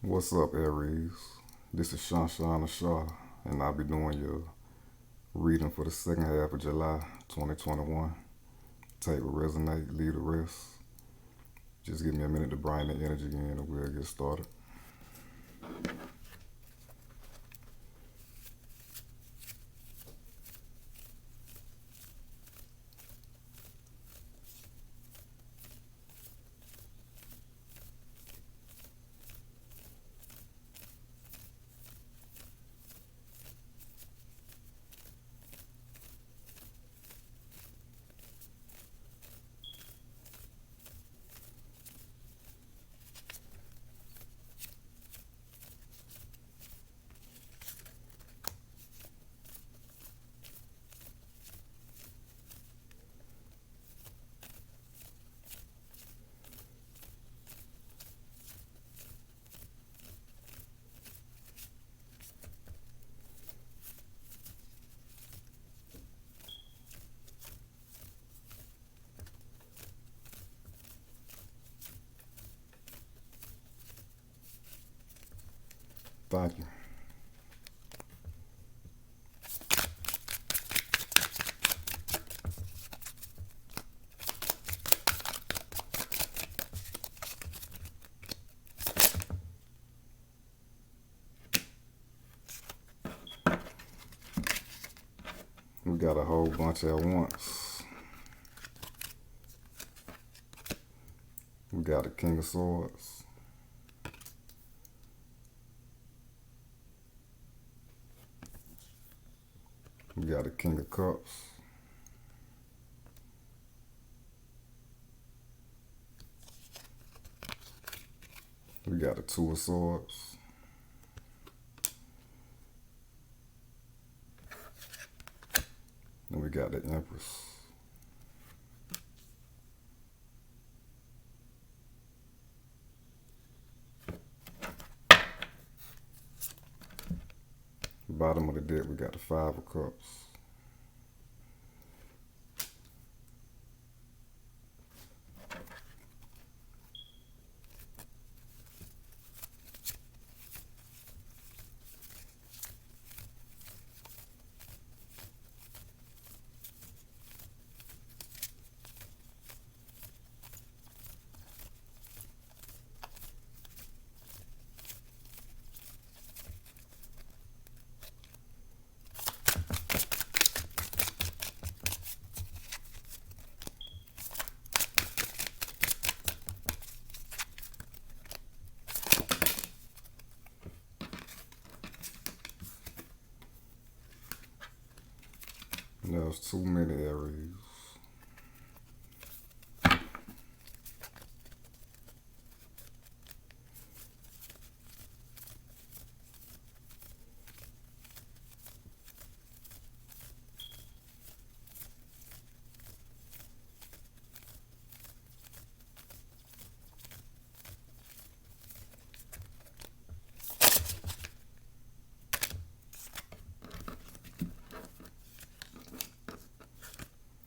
What's up, Aries? This is Shanshan Shah, and I'll be doing your reading for the second half of July 2021. Take what resonate, leave the rest. Just give me a minute to bring the energy in and we'll get started. Thank you. We got a whole bunch at once. We got the King of Swords. We got the King of Cups. We got the Two of Swords. And we got the Empress. Bottom of the deck, we got the Five of Cups. And there's too many Aries.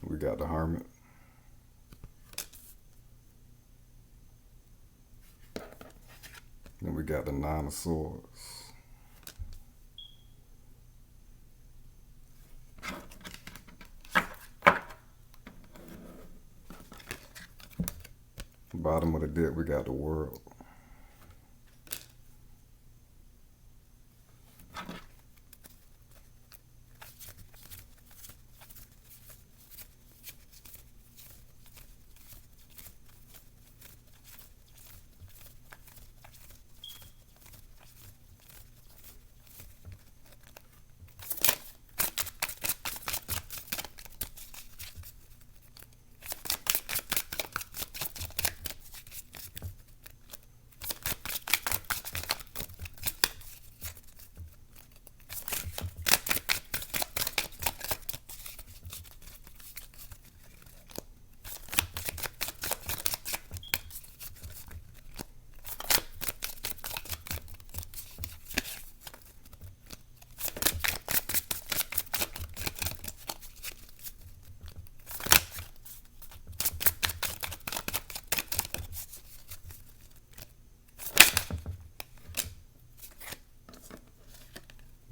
We got the Hermit. Then we got the Nine of Swords. Bottom of the deck, we got the World.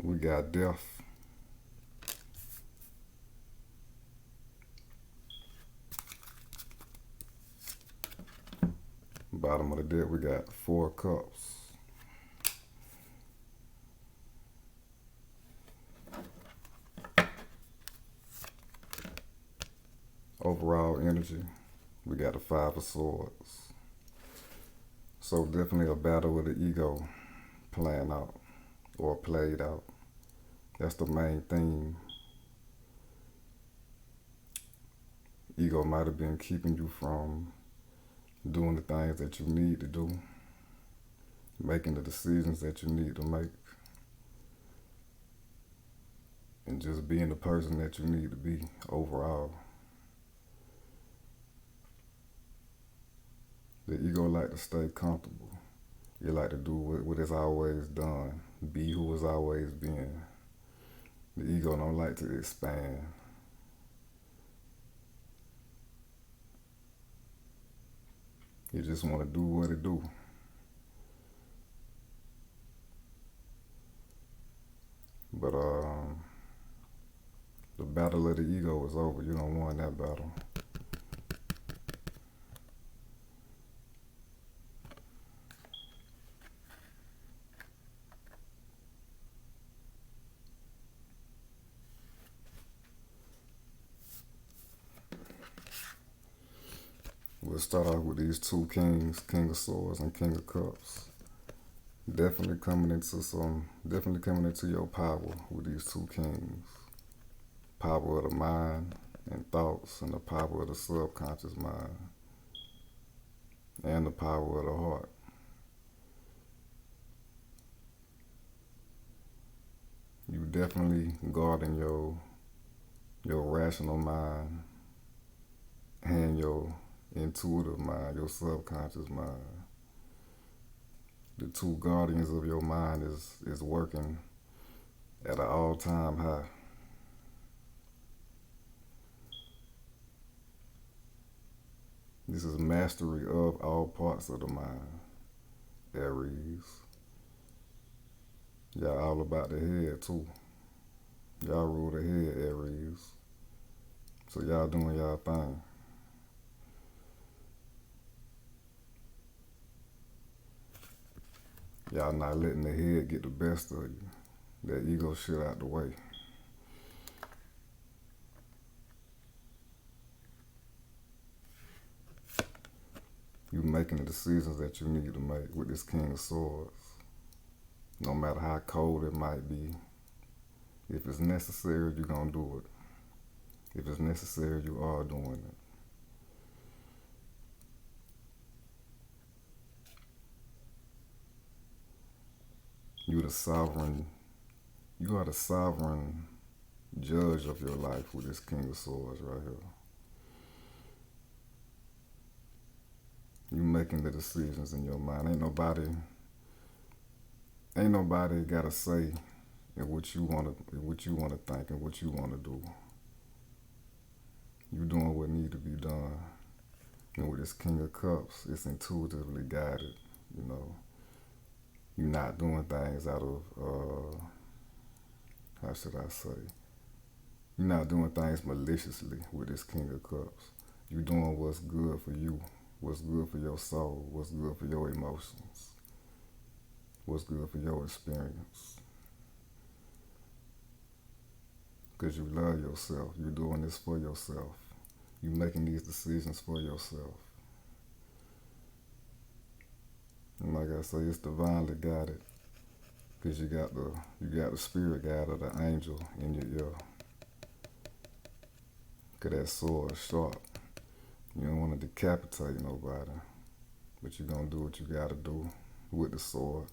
we got death. Bottom of the deck, we got 4 cups. Overall energy, we got the 5 of Swords. So definitely a battle with the ego playing out or played out. That's the main theme. Ego might have been keeping you from doing the things that you need to do, making the decisions that you need to make, and just being the person that you need to be overall. The ego like to stay comfortable. It like to do what it's always done, be who it's always been. The ego don't like to expand. You just want to do what it do. But the battle of the ego is over. You don't won that battle. We'll start off with these 2 kings, King of Swords and King of Cups. Definitely coming into your power with these 2 kings. Power of the mind and thoughts, and the power of the subconscious mind, and the power of the heart. You definitely guarding your rational mind and your intuitive mind, your subconscious mind. The 2 guardians of your mind is working at an all-time high. This is mastery of all parts of the mind, Aries. Y'all all about the head too. Y'all rule the head, Aries. So y'all doing y'all thing. Y'all not letting the head get the best of you. That ego shit out the way. You making the decisions that you need to make with this King of Swords. No matter how cold it might be. If it's necessary, you're gonna do it. If it's necessary, you are doing it. You are the sovereign judge of your life with this King of Swords right here. You making the decisions in your mind. Ain't nobody got a say in what you wanna think and what you wanna do. You doing what need to be done. And with this King of Cups, it's intuitively guided, you know. You're not doing things out of how should I say? You're not doing things maliciously with this King of Cups. You're doing what's good for you, what's good for your soul, what's good for your emotions, what's good for your experience. Because you love yourself. You're doing this for yourself. You're making these decisions for yourself. And like I say, it's divinely guided. Because you got the spirit guide of the angel in your ear. Because that sword is sharp. You don't want to decapitate nobody. But you're going to do what you got to do with the sword.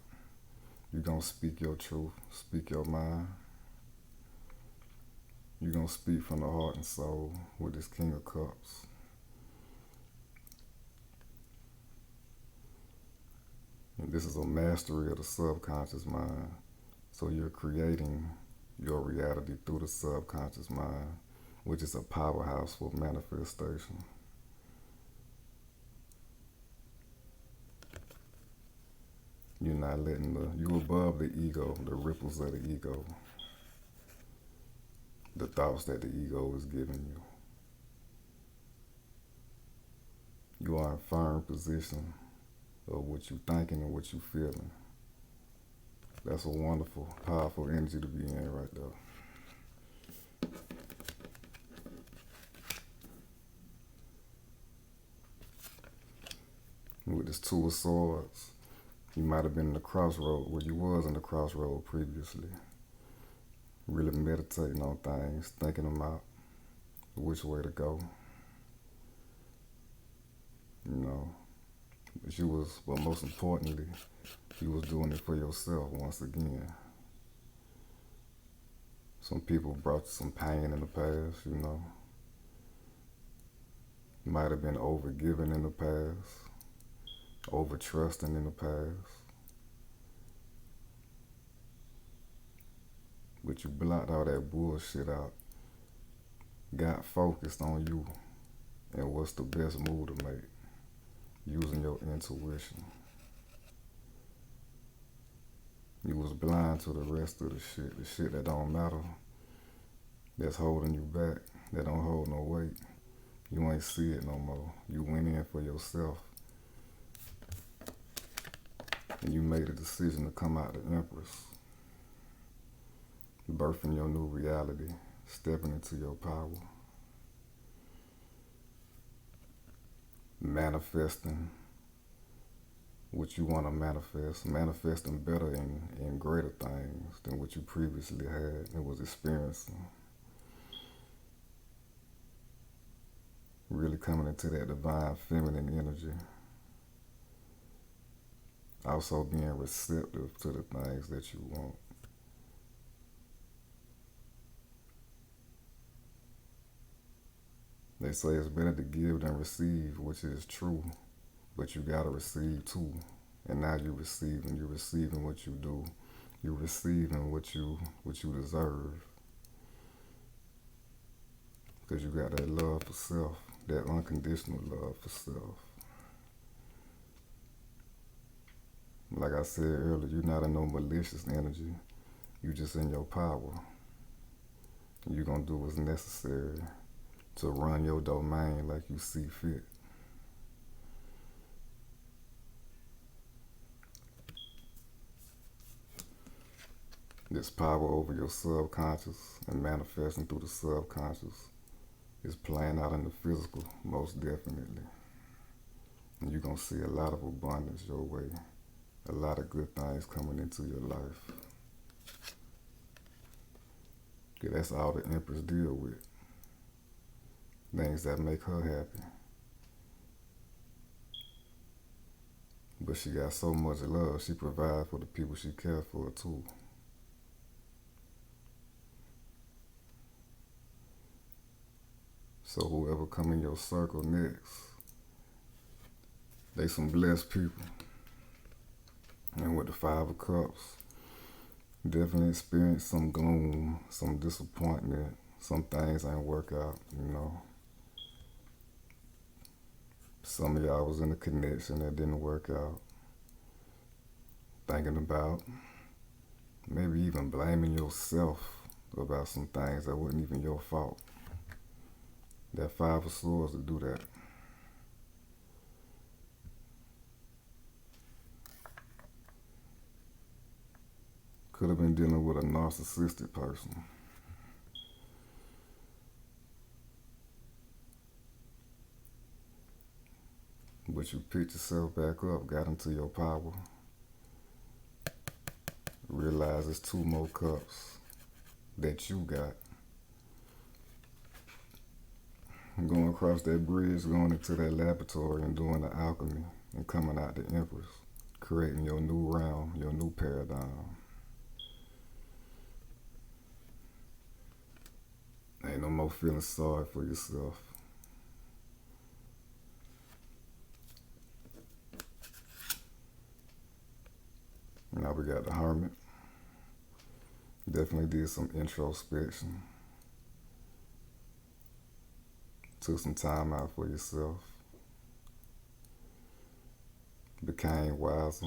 You're going to speak your truth, speak your mind. You're going to speak from the heart and soul with this King of Cups. And this is a mastery of the subconscious mind. So you're creating your reality through the subconscious mind, which is a powerhouse for manifestation. You're not letting you above the ego, the ripples of the ego, the thoughts that the ego is giving you. You are in firm position of what you thinking and what you feeling. That's a wonderful, powerful energy to be in right there. With this Two of Swords, you might have been in the crossroad where you was in the crossroad previously. Really meditating on things, thinking about which way to go. You know, but you was, but most importantly, you was doing it for yourself once again. Some people brought you some pain in the past, you know. You might have been over giving in the past, over trusting in the past. But you blocked all that bullshit out. Got focused on you and what's the best move to make, using your intuition. You was blind to the rest of the shit that don't matter, that's holding you back, that don't hold no weight. You ain't see it no more. You went in for yourself. And you made a decision to come out the Empress. Birthing your new reality, stepping into your power. Manifesting what you want to manifest, manifesting better in greater things than what you previously had and was experiencing. Really coming into that divine feminine energy. Also being receptive to the things that you want. They say it's better to give than receive, which is true, but you gotta receive too. And now you're receiving what you do. You're receiving what you deserve. Because you got that love for self, that unconditional love for self. Like I said earlier, you're not in no malicious energy. You just in your power. You're gonna do what's necessary to run your domain like you see fit. This power over your subconscious and manifesting through the subconscious is playing out in the physical, most definitely. And you're gonna see a lot of abundance your way, a lot of good things coming into your life. Yeah, that's all the Empress deal with. Things that make her happy. But she got so much love, she provides for the people she cares for too. So whoever come in your circle next, they some blessed people. And with the Five of Cups, definitely experience some gloom, some disappointment. Some things ain't work out, you know. Some of y'all was in a connection that didn't work out. Thinking about, maybe even blaming yourself about some things that wasn't even your fault. That Five of Swords to do that. Could have been dealing with a narcissistic person. But you picked yourself back up, got into your power. Realize it's two more cups that you got. Going across that bridge, going into that laboratory and doing the alchemy and coming out the Empress. Creating your new realm, your new paradigm. Ain't no more feeling sorry for yourself. Now we got the Hermit. Definitely did some introspection. Took some time out for yourself. Became wiser.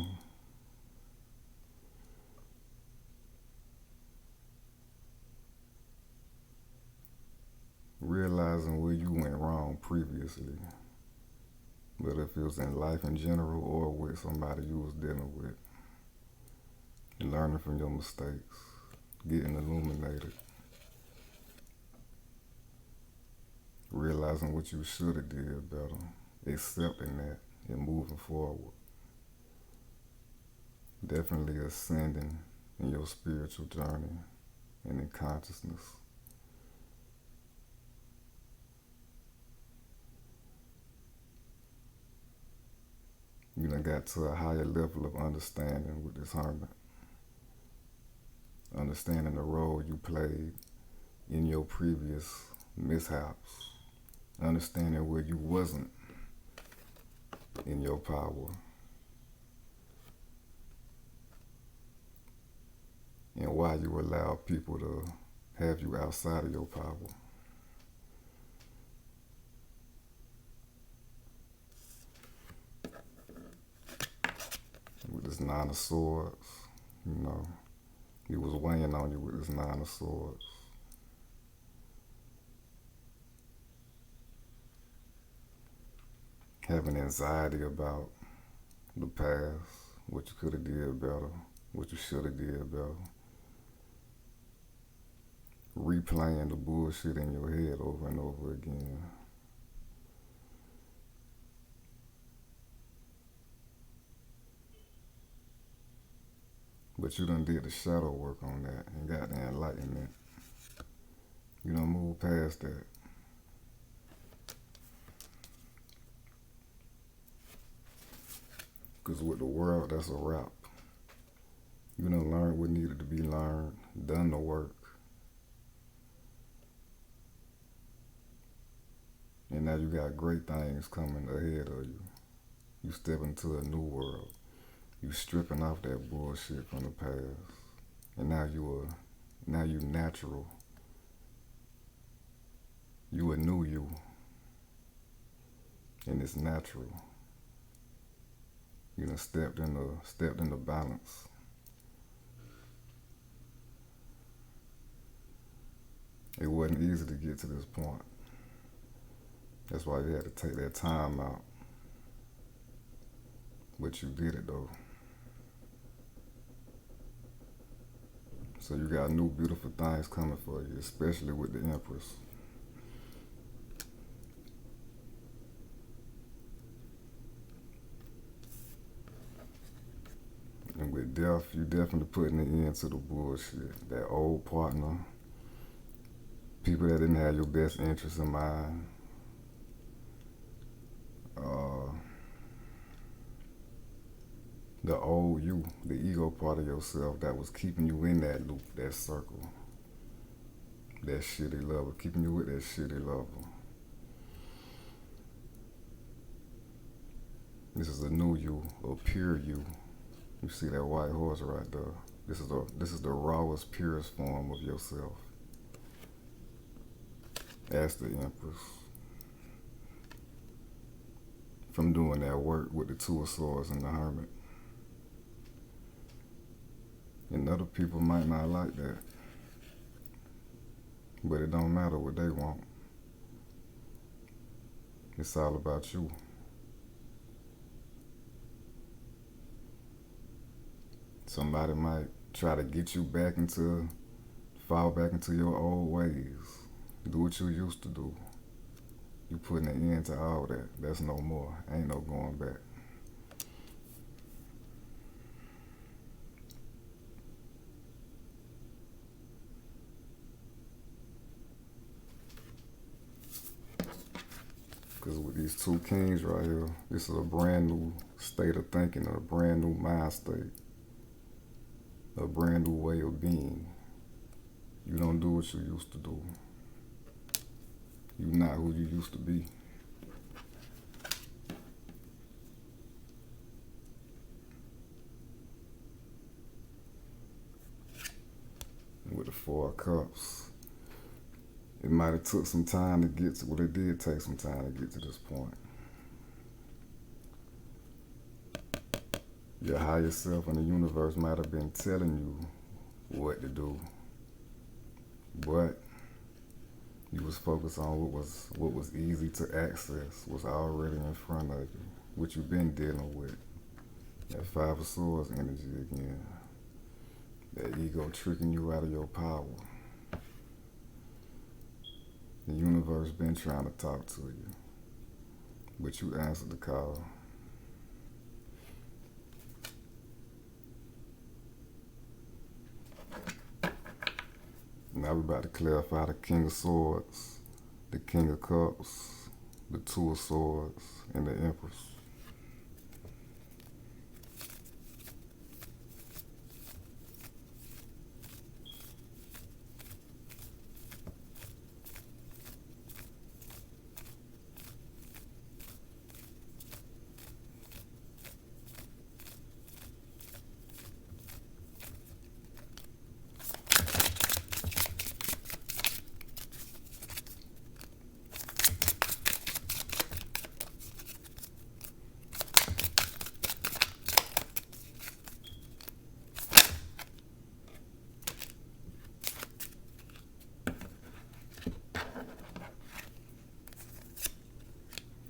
where you went wrong previously, whether if it was in life in general or with somebody you was dealing with. Learning from your mistakes, getting illuminated, realizing what you should have did better, accepting that and moving forward. Definitely ascending in your spiritual journey and in consciousness. You done got to a higher level of understanding with this hermit. Understanding the role you played in your previous mishaps. Understanding where you wasn't in your power. And why you allow people to have you outside of your power. With this Nine of Swords, he was weighing on you with this Nine of Swords. Having anxiety about the past, what you could have did better, what you should have did better. Replaying the bullshit in your head over and over again. But you done did the shadow work on that and got the enlightenment. You done moved past that. Because with the world, that's a wrap. You done learned what needed to be learned, done the work. And now you got great things coming ahead of you. You step into a new world. You stripping off that bullshit from the past. And now you natural. You a new you. And it's natural. You done stepped into balance. It wasn't easy to get to this point. That's why you had to take that time out. But you did it though. So you got new beautiful things coming for you, especially with the Empress. And with death, you definitely putting an end to the bullshit. That old partner, people that didn't have your best interests in mind. The old you, the ego part of yourself that was keeping you in that loop, that circle, that shitty level, keeping you with that shitty level. This is a new you, a pure you. You see that white horse right there? This is the rawest, purest form of yourself. As the Empress. From doing that work with the Two of Swords and the Hermit. And other people might not like that. But it don't matter what they want. It's all about you. Somebody might try to get you fall back into your old ways. Do what you used to do. You putting an end to all that. That's no more. Ain't no going back. Because with these two kings right here, this is a brand new state of thinking, a brand new mind state, a brand new way of being. You don't do what you used to do. You're not who you used to be. With the Four of Cups, it might have took some time to get to, well, it did take some time to get to this point. Your higher self in the universe might have been telling you what to do, but You was focused on what was easy to access, was already in front of you, what you've been dealing with. That Five of Swords energy again. That ego tricking you out of your power. The universe been trying to talk to you, but you answered the call. Now we're about to clarify the King of Swords, the King of Cups, the Two of Swords, and the Empress.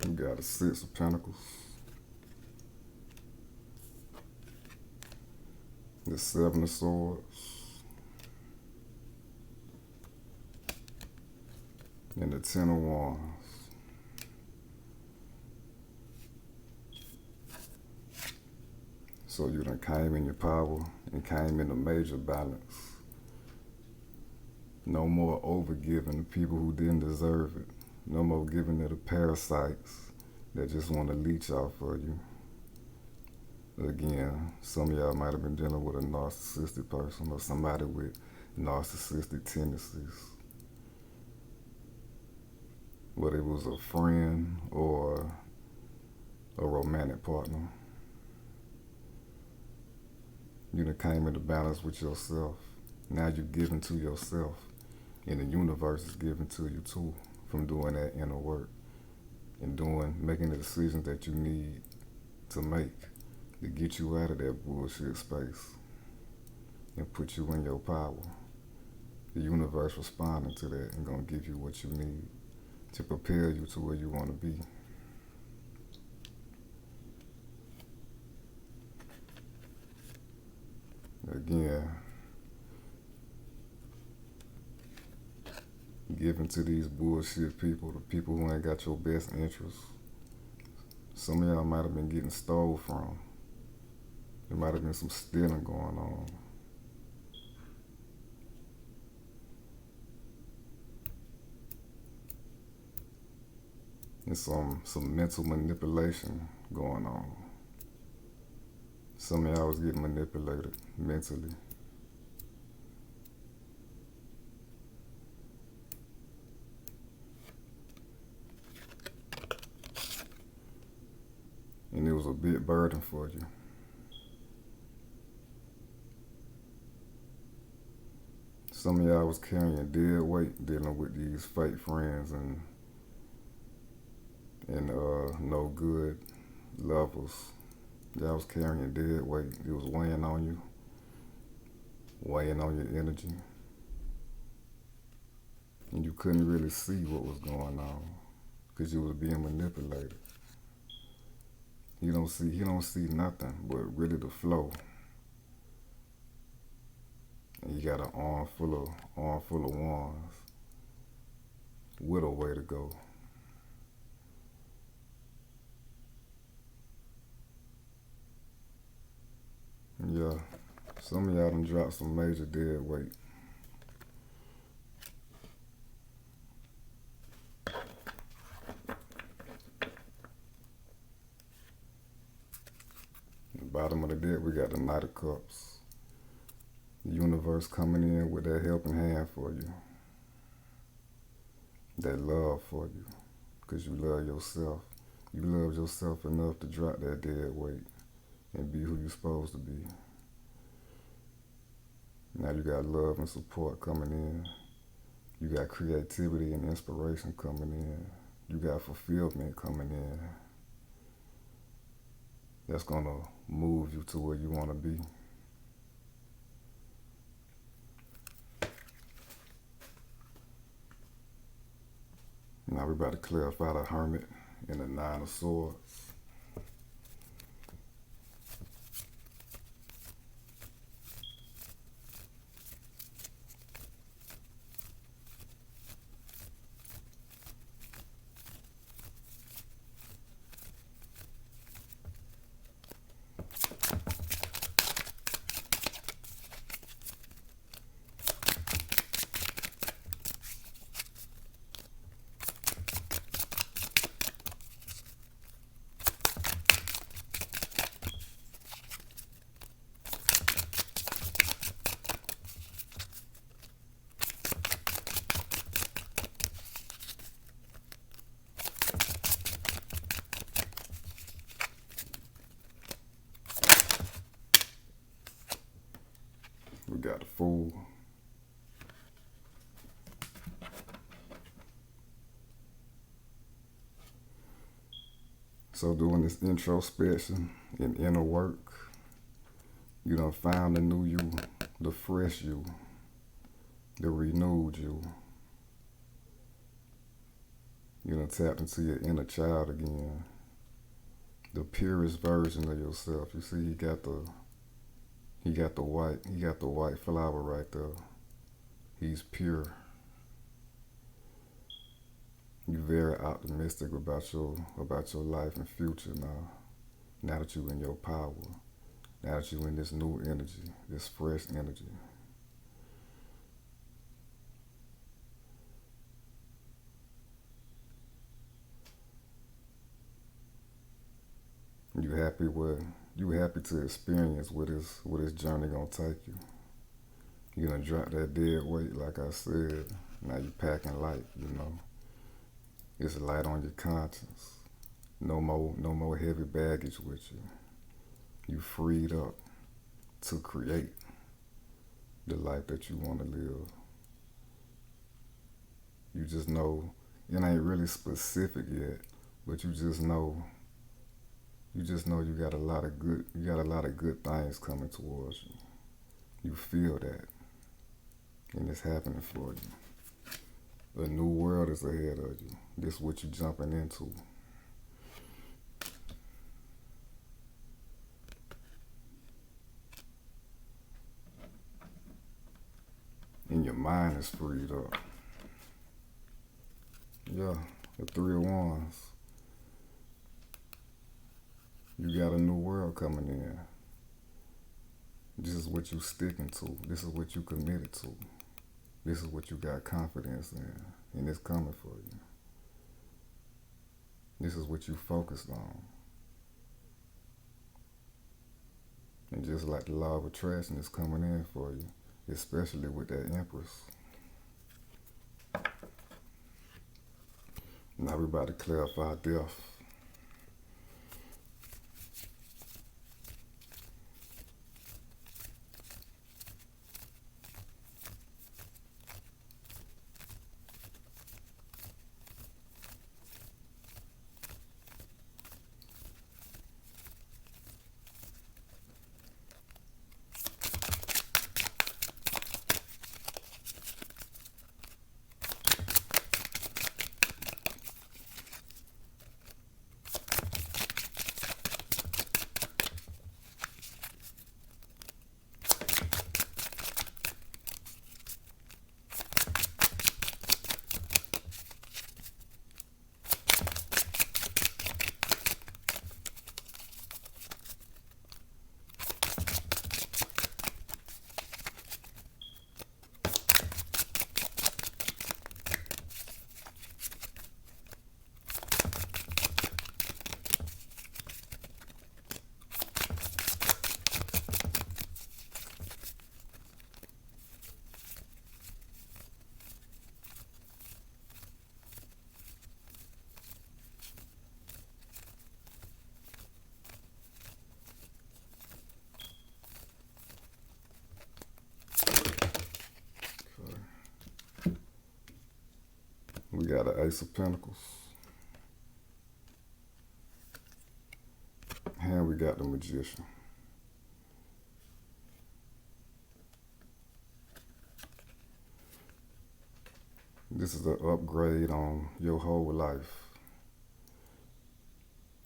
We got the Six of Pentacles, the Seven of Swords, and the Ten of Wands. So you done came in your power and came in a major balance. No more overgiving to people who didn't deserve it. No more giving to the parasites that just want to leech off of you. Again, some of y'all might have been dealing with a narcissistic person or somebody with narcissistic tendencies. Whether it was a friend or a romantic partner. You done came into balance with yourself. Now you're giving to yourself. And the universe is giving to you too from doing that inner work and making the decisions that you need to make to get you out of that bullshit space and put you in your power. The universe responding to that and gonna give you what you need to prepare you to where you want to be. Again, giving to these bullshit people, the people who ain't got your best interests. Some of y'all might have been getting stole from. There might have been some stealing going on. And some mental manipulation going on. Some of y'all was getting manipulated mentally. And it was a big burden for you. Some of y'all was carrying dead weight dealing with these fake friends and no good lovers. Y'all was carrying dead weight. It was weighing on you, weighing on your energy. And you couldn't really see what was going on because you was being manipulated. He don't see nothing but really the flow. And you got an arm full of wands with a way to go. Yeah, some of y'all done dropped some major dead weight. At the bottom of the deck, we got the Knight of Cups. The universe coming in with that helping hand for you. That love for you. Because you love yourself. You love yourself enough to drop that dead weight and be who you're supposed to be. Now you got love and support coming in. You got creativity and inspiration coming in. You got fulfillment coming in. That's gonna move you to where you wanna be. we're about to clarify the Hermit and the Nine of Swords. We got the Fool. So doing this introspection and inner work, you done found the new you, the fresh you, the renewed you. You done tapped into your inner child again, the purest version of yourself. You see, he got the white flower right there. He's pure. You're very optimistic about your life and future now. Now that you're in your power. Now that you're in this new energy, this fresh energy. You happy to experience where this journey gonna take you. You gonna drop that dead weight, like I said. Now you packing light, you know. It's light on your conscience. No more heavy baggage with you. You freed up to create the life that you want to live. You just know it ain't really specific yet, but you just know you got a lot of good things coming towards you. You feel that. And it's happening for you. A new world is ahead of you. This is what you're jumping into. And your mind is freed up. Yeah, the Three of Wands. You got a new world coming in. This is what you sticking to. This is what you committed to. This is what you got confidence in. And it's coming for you. This is what you focused on. And just like the law of attraction is coming in for you, especially with that Empress. Now we're about to clarify death. We got an Ace of Pentacles. And we got the Magician. This is an upgrade on your whole life.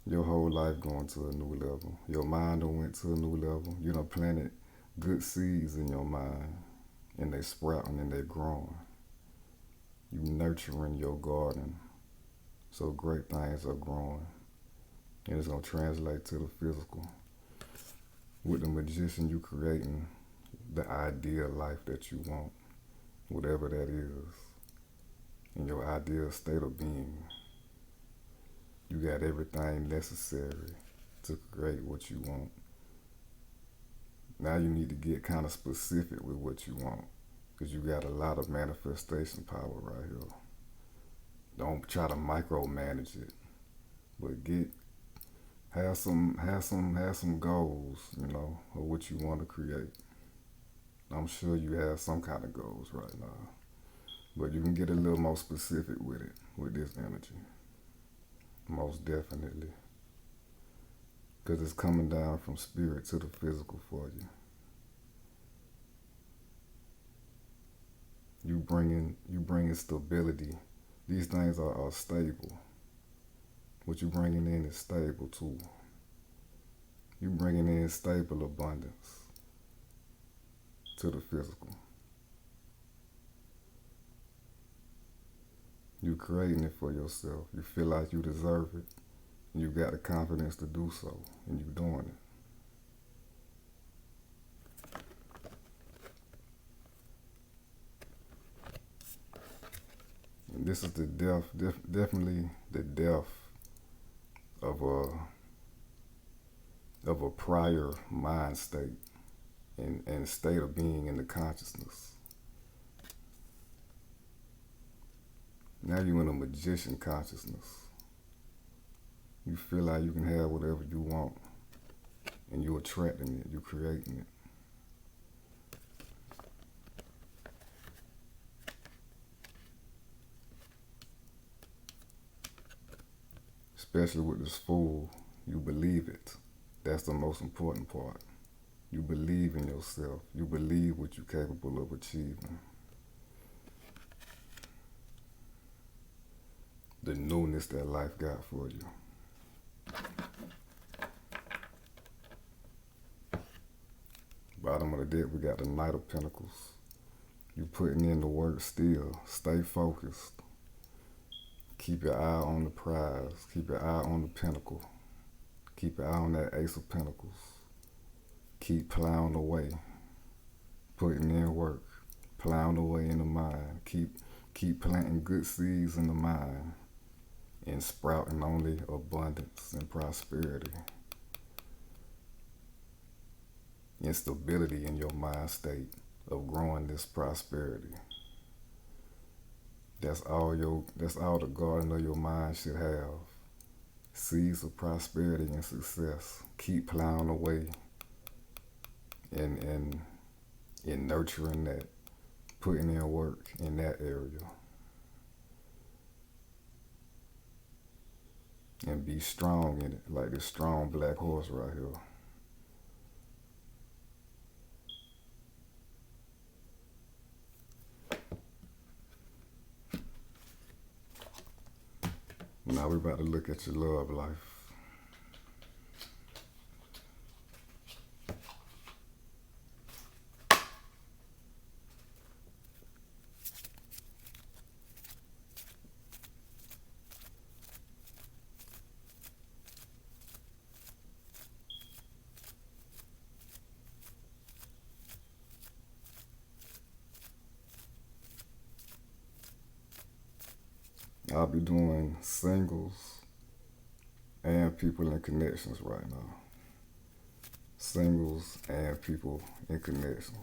Your whole life going to a new level. Your mind done went to a new level. You done planted good seeds in your mind, and they sprouting and they growing. You nurturing your garden, so great things are growing, and it's gonna translate to the physical. With the magician, you creating the ideal life that you want, whatever that is, in your ideal state of being. You got everything necessary to create what you want. Now you need to get kind of specific with what you want, because you got a lot of manifestation power right here. Don't try to micromanage it, but have some goals, of what you want to create. I'm sure you have some kind of goals right now, but you can get a little more specific with it, with this energy. Most definitely. Because it's coming down from spirit to the physical for you. You bringing stability. These things are stable. What you bringing in is stable too. You bringing in stable abundance to the physical. You creating it for yourself. You feel like you deserve it. And you got the confidence to do so. And you doing it. And this is the definitely the death of a prior mind state and state of being in the consciousness. Now you're in a magician consciousness. You feel like you can have whatever you want, and you're attracting it, you're creating it. Especially with this fool, you believe it. That's the most important part. You believe in yourself. You believe what you're capable of achieving. The newness that life got for you. Bottom of the deck, we got the Knight of Pentacles. You putting in the work still. Stay focused. Keep your eye on the prize. Keep your eye on the pinnacle. Keep your eye on that Ace of Pentacles. Keep plowing away. Putting in work. Plowing away in the mind. Keep planting good seeds in the mind. And sprouting only abundance and prosperity. And stability in your mind state of growing this prosperity. That's all the garden of your mind should have. Seeds of prosperity and success. Keep plowing away and nurturing that. Putting in work in that area. And be strong in it, like this strong black horse right here. Now we're about to look at your love life. I'll be doing singles and people in connections right now. Singles and people in connections.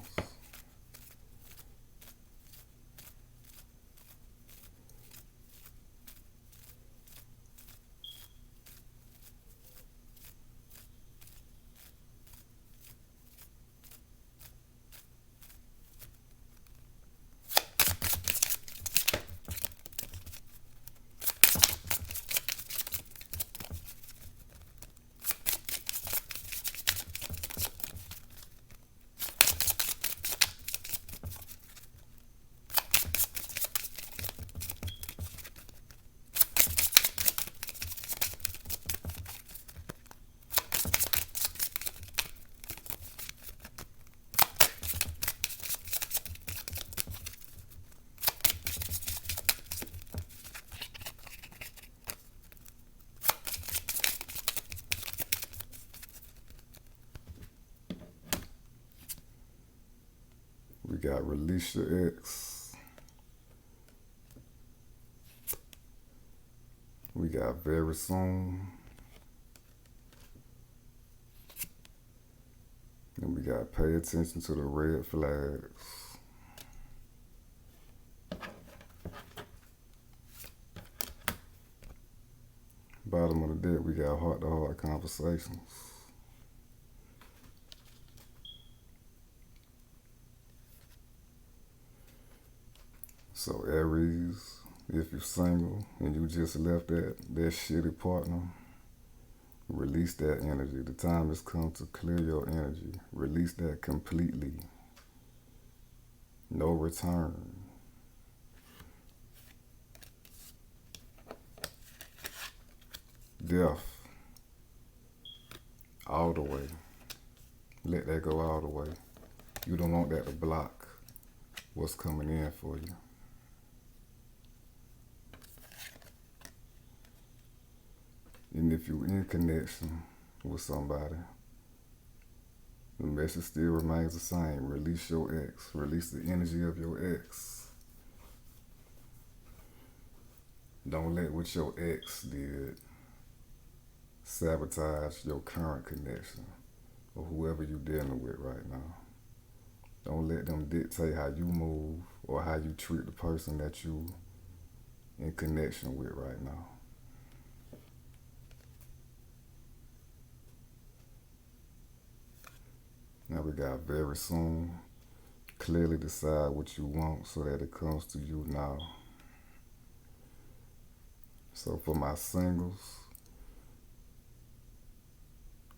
We got release your ex. We got very soon. And we got pay attention to the red flags. Bottom of the deck, we got heart-to-heart conversations. So Aries, if you're single and you just left that shitty partner, release that energy. The time has come to clear your energy. Release that completely. No return. Death. All the way. Let that go all the way. You don't want that to block what's coming in for you. And if you're in connection with somebody, the message still remains the same. Release your ex. Release the energy of your ex. Don't let what your ex did sabotage your current connection or whoever you're dealing with right now. Don't let them dictate how you move or how you treat the person that you in connection with right now. Now we got very soon. Clearly decide what you want so that it comes to you now. So for my singles,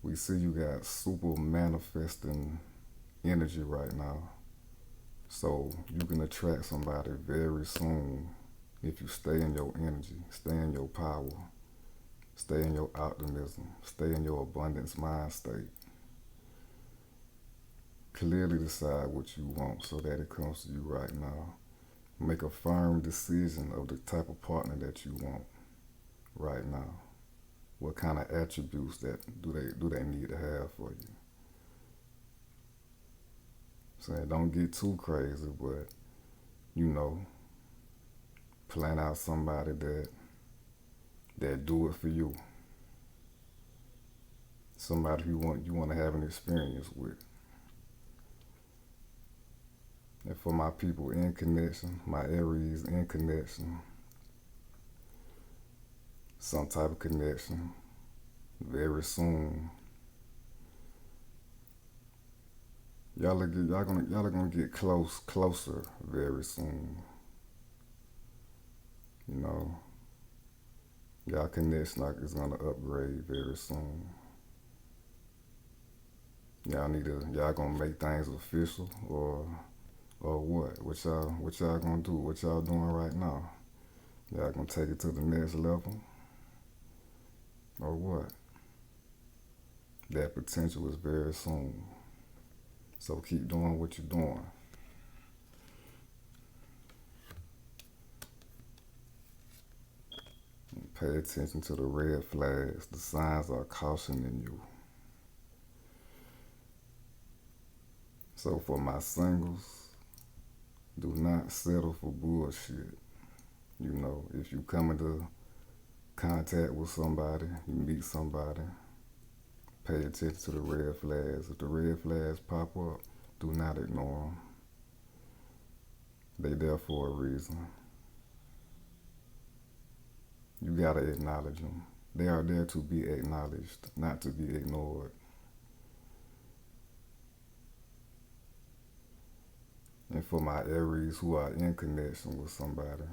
we see you got super manifesting energy right now. So you can attract somebody very soon if you stay in your energy, stay in your power, stay in your optimism, stay in your abundance mind state. Clearly decide what you want so that it comes to you right now. Make a firm decision of the type of partner that you want right now. What kind of attributes that do they need to have for you? So don't get too crazy, but plan out somebody that do it for you. Somebody you want to have an experience with. And for my people in connection, my Aries in connection, some type of connection, very soon. Y'all are gonna get closer very soon. Y'all connection is gonna upgrade very soon. Y'all gonna make things official or what? What y'all gonna do? What y'all doing right now? Y'all gonna take it to the next level? Or what? That potential is very soon. So keep doing what you're doing. And pay attention to the red flags. The signs are cautioning you. So for my singles, do not settle for bullshit. If you come into contact with somebody, you meet somebody, pay attention to the red flags. If the red flags pop up, do not ignore them. They there for a reason. You gotta acknowledge them. They are there to be acknowledged, not to be ignored. And for my Aries who are in connection with somebody,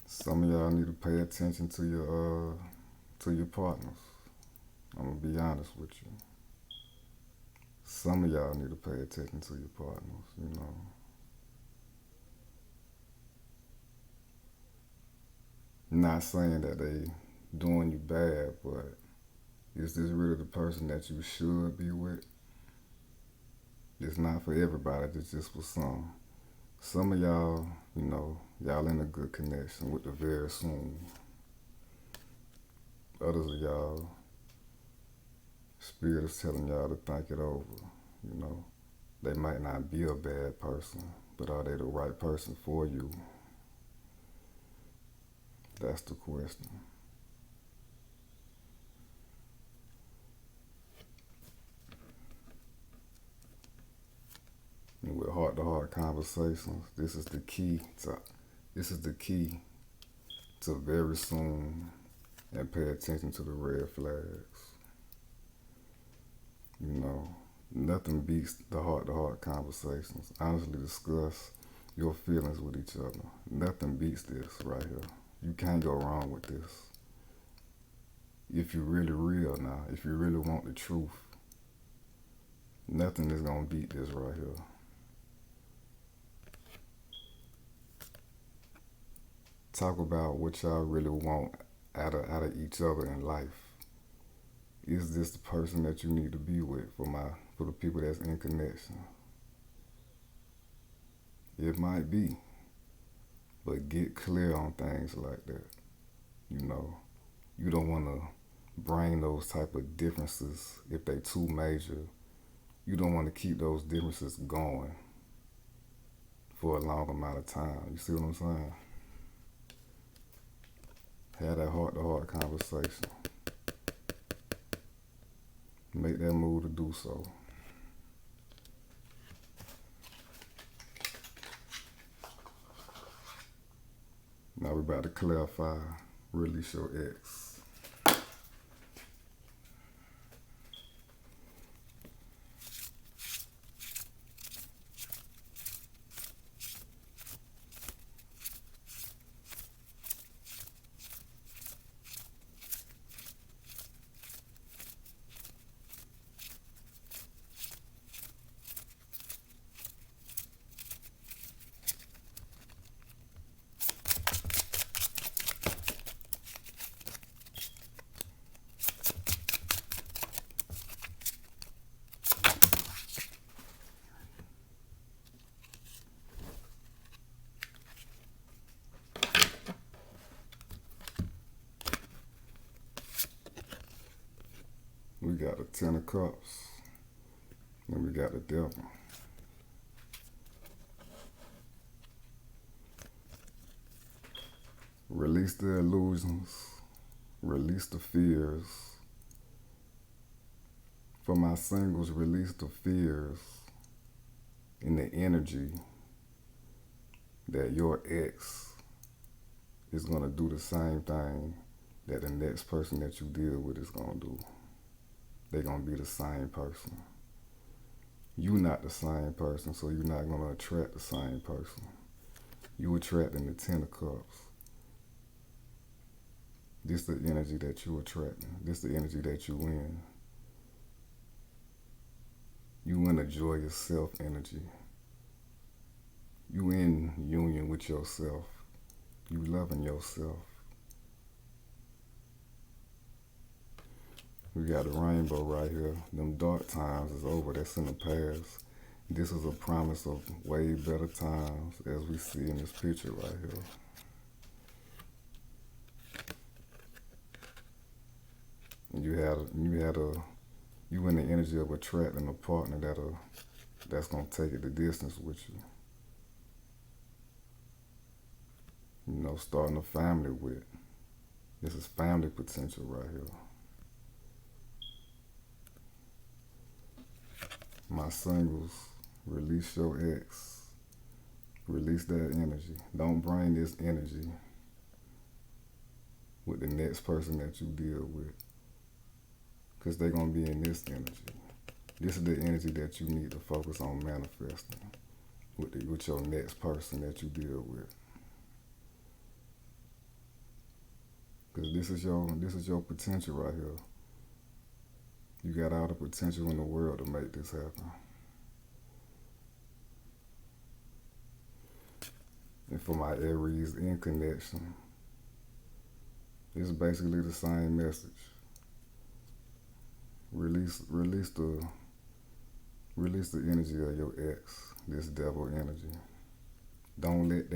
some of y'all need to pay attention to your partners. I'm gonna be honest with you. Some of y'all need to pay attention to your partners, Not saying that they doing you bad, but is this really the person that you should be with? It's not for everybody, it's just for some. Some of y'all, y'all in a good connection with the very soon. Others of y'all, Spirit is telling y'all to think it over. you know. They might not be a bad person, but are they the right person for you? That's the question. And with heart-to-heart conversations, this is the key to very soon and pay attention to the red flags. You know, nothing beats the heart-to-heart conversations. Honestly discuss your feelings with each other. Nothing beats this right here. You can't go wrong with this. If you're really real now, if you really want the truth, nothing is gonna beat this right here. Talk about what y'all really want out of each other in life. Is this the person that you need to be with for the people that's in connection? It might be, but get clear on things like that. You know, you don't want to bring those type of differences if they too major. You don't want to keep those differences going for a long amount of time. You see what I'm saying? Have that heart-to-heart conversation. Make that move to do so. Now we're about to clarify, release your ex. We got the Ten of Cups, and we got the Devil. Release the illusions, release the fears. For my singles, release the fears and the energy that your ex is going to do the same thing that the next person that you deal with is going to do. They're going to be the same person. You're not the same person, so you're not going to attract the same person. You attracting the Ten of Cups. This the energy that you attracting. This the energy that you in. You in a joyous self energy. You in union with yourself. You loving yourself. We got a rainbow right here. Them dark times is over. That's in the past. This is a promise of way better times as we see in this picture right here. And you in the energy of attracting a partner that's gonna take it the distance with you. You know, starting a family with. This is family potential right here. My singles, release your ex. Release that energy. Don't bring this energy with the next person that you deal with, because they're going to be in this energy. This is the energy that you need to focus on manifesting with your next person that you deal with. Because this is your potential right here. You got all the potential in the world to make this happen. And for my Aries in connection, it's basically the same message. Release the energy of your ex, this devil energy. Don't let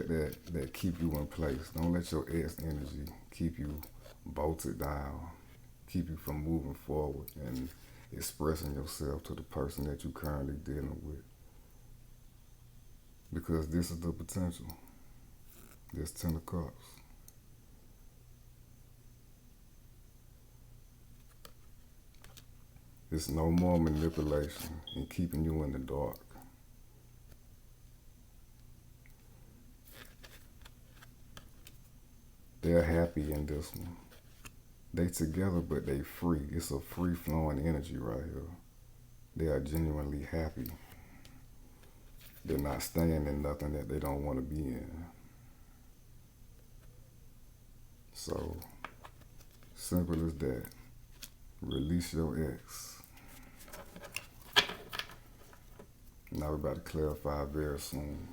that keep you in place. Don't let your ex energy keep you bolted down. keep you from moving forward and expressing yourself to the person that you're currently dealing with. Because this is the potential. This 10 of Cups. It's no more manipulation and keeping you in the dark. They're happy in this one. They together, but they free. It's a free-flowing energy right here. They are genuinely happy. They're not staying in nothing that they don't want to be in. So, simple as that. Release your ex. Now we're about to clarify very soon.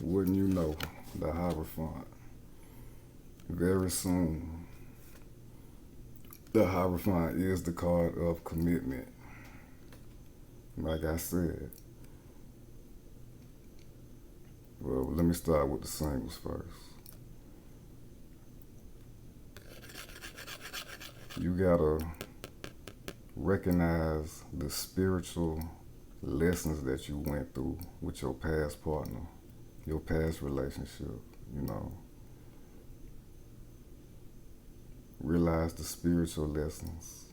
Wouldn't you know, the Hierophant. Very soon, the Hierophant is the card of commitment. Like I said. Well, let me start with the singles first. You gotta recognize the spiritual lessons that you went through with your past partner, your past relationship, you know. Realize the spiritual lessons.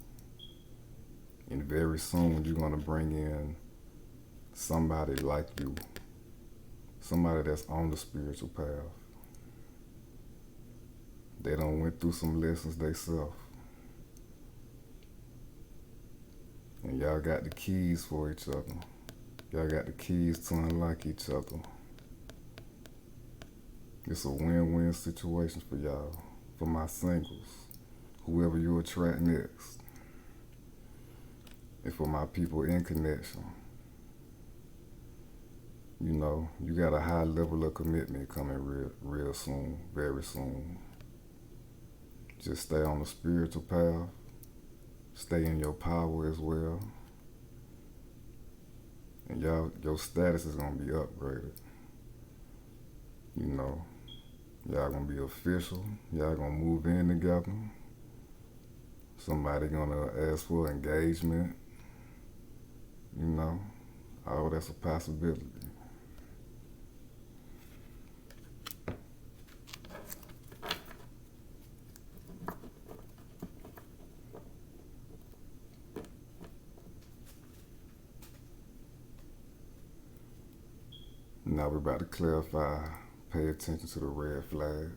And very soon you're gonna bring in somebody like you, somebody that's on the spiritual path. They done went through some lessons themselves. And y'all got the keys for each other. Y'all got the keys to unlock each other. It's a win-win situation for y'all, for my singles, whoever you attract next, and for my people in connection. You know, you got a high level of commitment coming real soon, very soon. Just stay on the spiritual path. Stay in your power as well. And your status is gonna be upgraded. You know, y'all gonna be official. Y'all gonna move in together. Somebody gonna ask for engagement. You know, all that's a possibility. Now we're about to clarify. Pay attention to the red flags.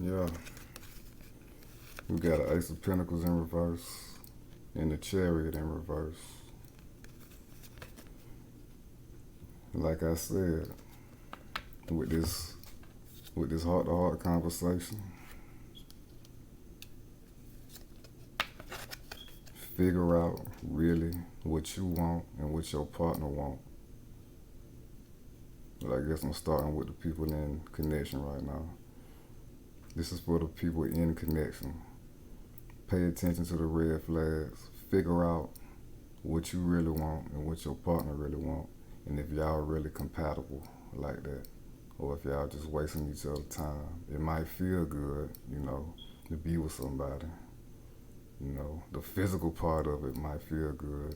Yeah. We got an Ace of Pentacles in reverse and the Chariot in reverse. Like I said, with this heart-to-heart conversation, figure out really what you want and what your partner want. But I guess I'm starting with the people in connection right now. This is for the people in connection. Pay attention to the red flags. Figure out what you really want and what your partner really want. And if y'all really compatible like that. Or if y'all just wasting each other's time. It might feel good, to be with somebody. The physical part of it might feel good.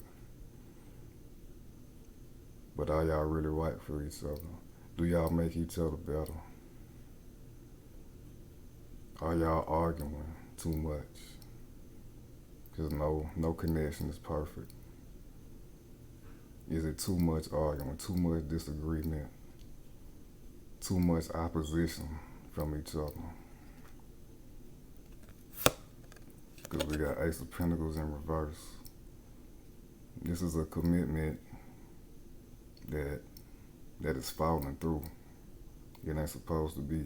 But are y'all really right for each other? Do y'all make each other better? Are y'all arguing too much? Because no connection is perfect. Is it too much arguing, too much disagreement, too much opposition from each other? Because we got Ace of Pentacles in reverse. This is a commitment that is falling through. It ain't supposed to be.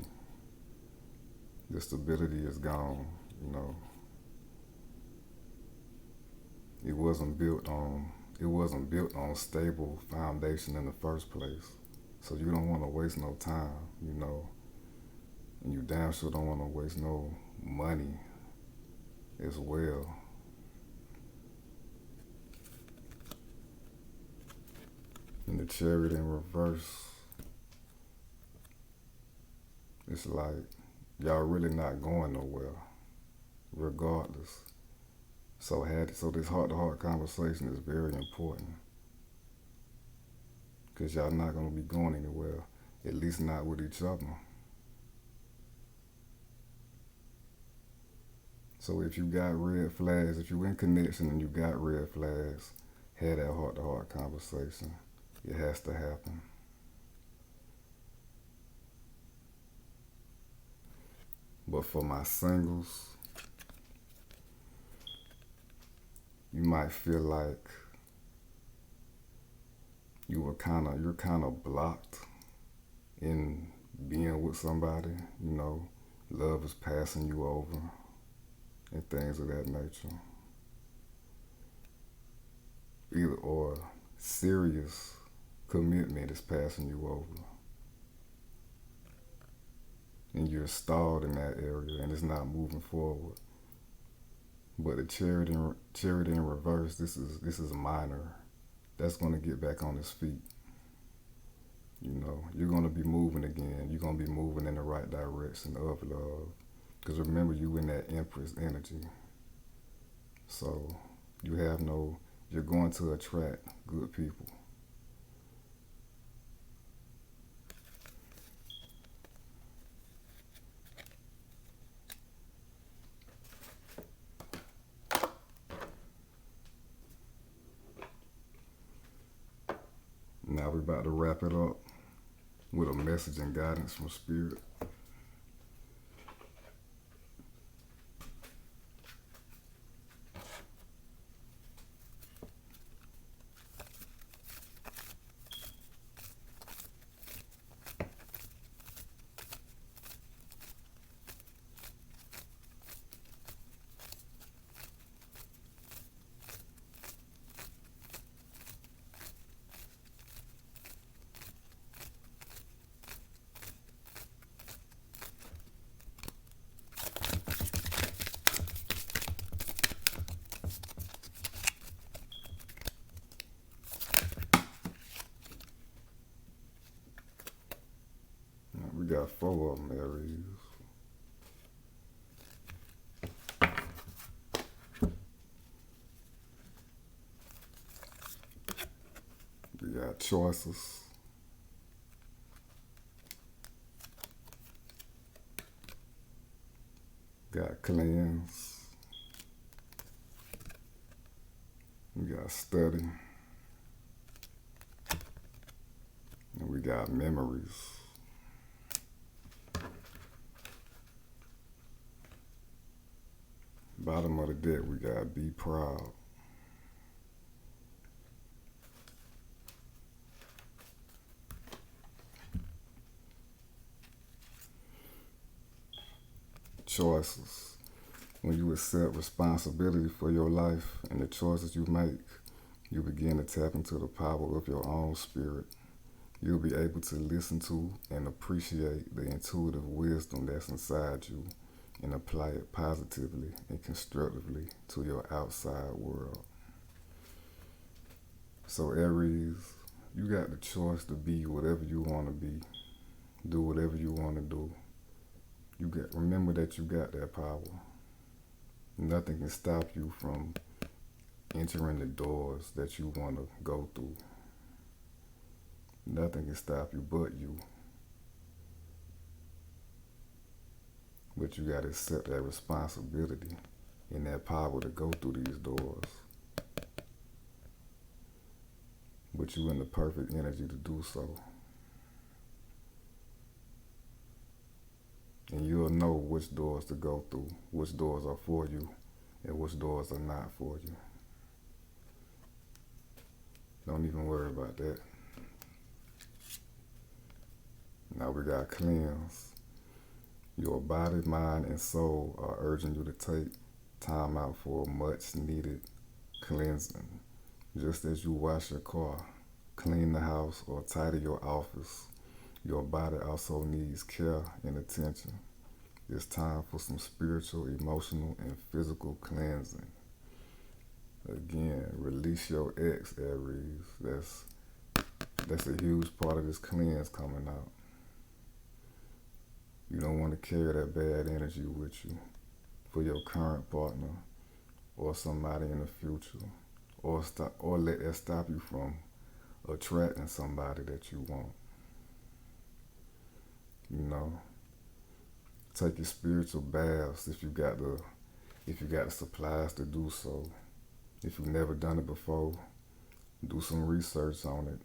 The stability is gone, It wasn't built on stable foundation in the first place. So you don't want to waste no time, and you damn sure don't want to waste no money as well. And the Chariot in reverse, it's like y'all really not going nowhere, regardless. So this heart-to-heart conversation is very important. Because y'all not going to be going anywhere, at least not with each other. So if you got red flags, if you in connection and you got red flags, have that heart-to-heart conversation. It has to happen. But for my singles, you might feel like you're kind of blocked in being with somebody. Love is passing you over and things of that nature. Either or serious commitment is passing you over. And you're stalled in that area and it's not moving forward. But the Chariot in reverse, this is minor. That's going to get back on his feet. You're going to be moving again. You're going to be moving in the right direction of love. Because remember, you in that Empress energy. So you're going to attract good people. Now we're about to wrap it up with a message and guidance from Spirit. We got 4 of them, Aries. We got choices. Got cleanse. We got study. And we got memories. Bottom of the deck, we got be proud. choices. When you accept responsibility for your life and the choices you make, you begin to tap into the power of your own spirit. You'll be able to listen to and appreciate the intuitive wisdom that's inside you and apply it positively and constructively to your outside world. So Aries, you got the choice to be whatever you want to be, do whatever you want to do. Remember that you got that power. Nothing can stop you from entering the doors that you want to go through. Nothing can stop you but you. But you got to accept that responsibility and that power to go through these doors. But you in the perfect energy to do so. And you'll know which doors to go through, which doors are for you, and which doors are not for you. Don't even worry about that. Now we got cleanse. Your body, mind, and soul are urging you to take time out for a much needed cleansing. Just as you wash your car, clean the house, or tidy your office, your body also needs care and attention. It's time for some spiritual, emotional, and physical cleansing. Again, release your ex, Aries. That's a huge part of this cleanse coming out. You don't want to carry that bad energy with you for your current partner or somebody in the future, or let that stop you from attracting somebody that you want. You know, take your spiritual baths if you got the supplies to do so. If you've never done it before, do some research on it.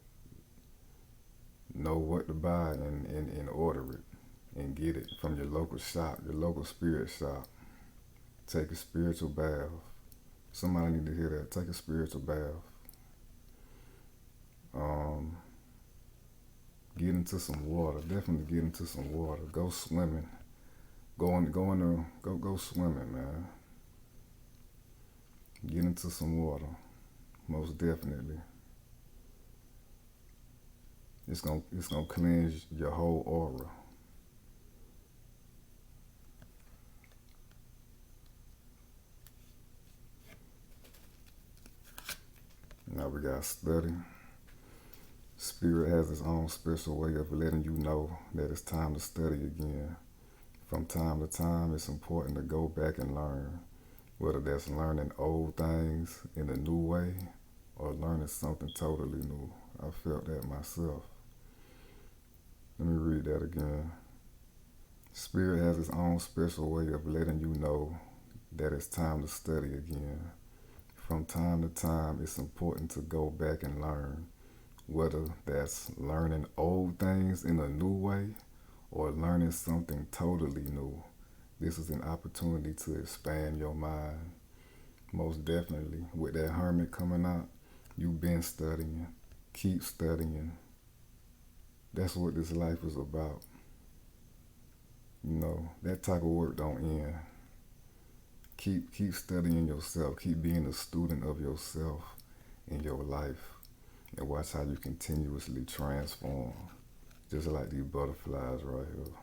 Know what to buy and order it and get it from your local shop, your local spirit shop. Take a spiritual bath. Somebody need to hear that. Take a spiritual bath. Get into some water. Definitely get into some water. Go swimming. Go swimming, man. Get into some water. Most definitely. It's gonna cleanse your whole aura. Now we got study. Spirit has its own special way of letting you know that it's time to study again. From time to time, it's important to go back and learn, whether that's learning old things in a new way or learning something totally new. I felt that myself. Let me read that again. Spirit has its own special way of letting you know that it's time to study again. From time to time, it's important to go back and learn, whether that's learning old things in a new way or learning something totally new. This is an opportunity to expand your mind. Most definitely, with that Hermit coming out, you've been studying. Keep studying. That's what this life is about. You know, that type of work don't end. Keep studying yourself. Keep being a student of yourself in your life. And watch how you continuously transform. Just like these butterflies right here.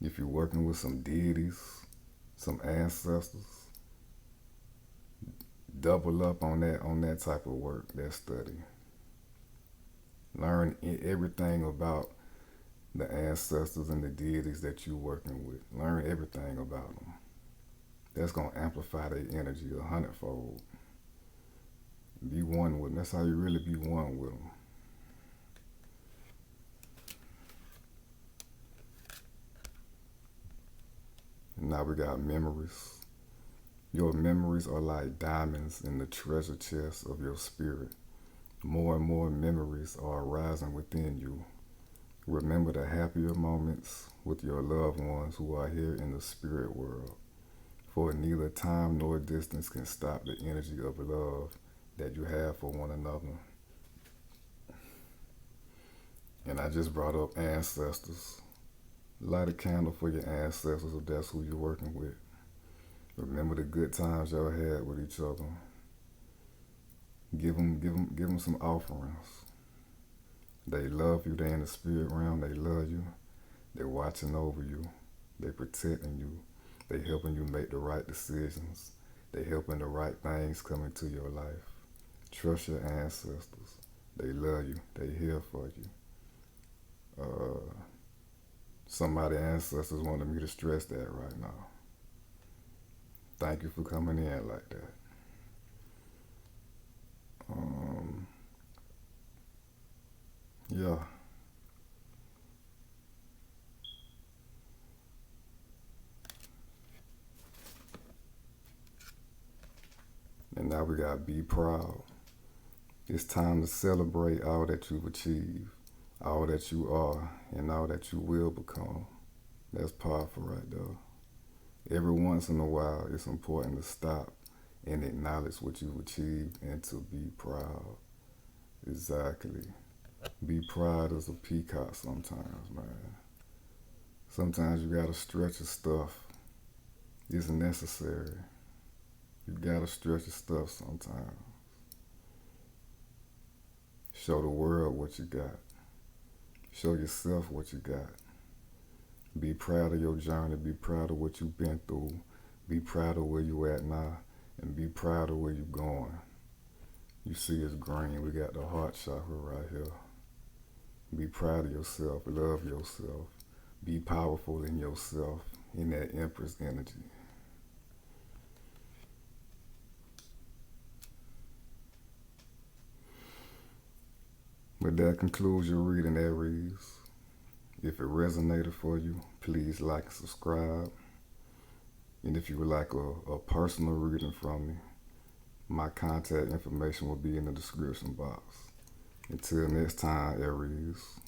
If you're working with some deities, some ancestors, double up on that type of work, that study. Learn everything about the ancestors and the deities that you're working with. Learn everything about them. That's going to amplify their energy 100-fold. Be one with them. That's how you really be one with them. Now we got memories. Your memories are like diamonds in the treasure chest of your spirit. More and more memories are arising within you. Remember the happier moments with your loved ones who are here in the spirit world. For neither time nor distance can stop the energy of love that you have for one another. And I just brought up ancestors. Light a candle for your ancestors if that's who you're working with. Remember the good times y'all had with each other. Give them some offerings. They love you. They in the spirit realm. They love you. They're watching over you. They protecting you. They helping you make the right decisions. They helping the right things come into your life. Trust your ancestors. They love you. They here for you. Somebody ancestors wanted me to stress that right now. Thank you for coming in like that. Yeah. And now we gotta be proud. It's time to celebrate all that you've achieved, all that you are, and all that you will become. That's powerful right there. Every once in a while, it's important to stop and acknowledge what you've achieved and to be proud. Exactly. Be proud as a peacock sometimes, man. Sometimes you gotta stretch your stuff. It's necessary. You gotta stretch your stuff sometimes. Show the world what you got. Show yourself what you got. Be proud of your journey. Be proud of what you've been through. Be proud of where you at now. And be proud of where you're going. You see it's green. We got the heart chakra right here. Be proud of yourself. Love yourself. Be powerful in yourself. In that Empress energy. But that concludes your reading, Aries. If it resonated for you, please like and subscribe. And if you would like a personal reading from me, my contact information will be in the description box. Until next time, Aries.